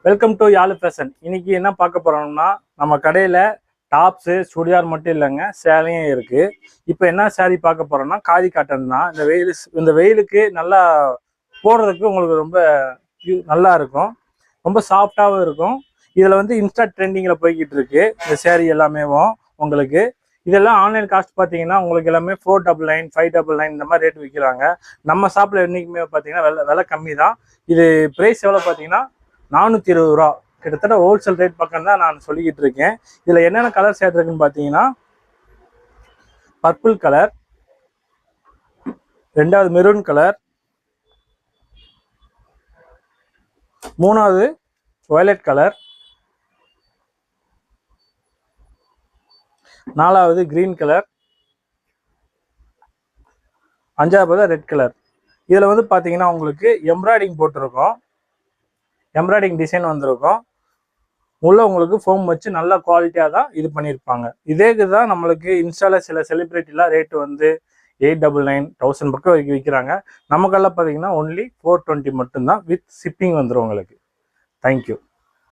Welcome to Yazh fashion. இன்னைக்கு என்ன பார்க்க போறோம்னா, நம்ம கடையில டாப்ஸு சுடிதார் மட்டும் இல்லைங்க, சேலையும் இருக்கு. இப்போ என்ன சேரீ பார்க்க போறோம்னா, காதி காட்டன் தான். இந்த வெயிலுக்கு நல்லா போடுறதுக்கு உங்களுக்கு ரொம்ப நல்லா இருக்கும், ரொம்ப சாஃப்டாகவும் இருக்கும். இதில் வந்து இன்ஸ்டா ட்ரெண்டிங்கில் போய்கிட்டு இருக்கு இந்த சேரீ எல்லாமேவும். உங்களுக்கு இதெல்லாம் ஆன்லைன் காஸ்ட் பார்த்தீங்கன்னா உங்களுக்கு எல்லாமே 499 599 இந்த மாதிரி ரேட் விற்கிறாங்க. நம்ம ஷாப்பில் என்றைக்குமே பார்த்தீங்கன்னா விலை கம்மி தான். இது ப்ரைஸ் எவ்வளோ பார்த்தீங்கன்னா 420 ரூபா. கிட்டத்தட்ட ஹோல்சேல் ரேட் பக்கம் தான் நான் சொல்லிக்கிட்டு இருக்கேன். இதில் என்னென்ன கலர் ஷேட் இருக்குன்னு பார்த்தீங்கன்னா, பர்பிள் கலர், ரெண்டாவது மெரூன் கலர், மூணாவது வயலட் கலர், நாலாவது கிரீன் கலர், அஞ்சாவது ரெட் கலர். இதில் வந்து பார்த்தீங்கன்னா உங்களுக்கு எம்ப்ராய்டிங் போட்டிருக்கோம், எம்ப்ராய்டிங் டிசைன் வந்திருக்கும். உள்ள உங்களுக்கு ஃபோம் வச்சு நல்ல குவாலிட்டியாக தான் இது பண்ணியிருப்பாங்க. இதேக்கு தான் நம்மளுக்கு இன்ஸ்டாவில் சில செலிப்ரிட்டிலாம் ரேட்டு வந்து 899 1000 பக்கம் வரைக்கும் விற்கிறாங்க. நமக்கெல்லாம் பார்த்தீங்கன்னா ஒன்லி 420 மட்டும்தான், வித் ஷிப்பிங் வந்துடும் உங்களுக்கு. தேங்க்யூ.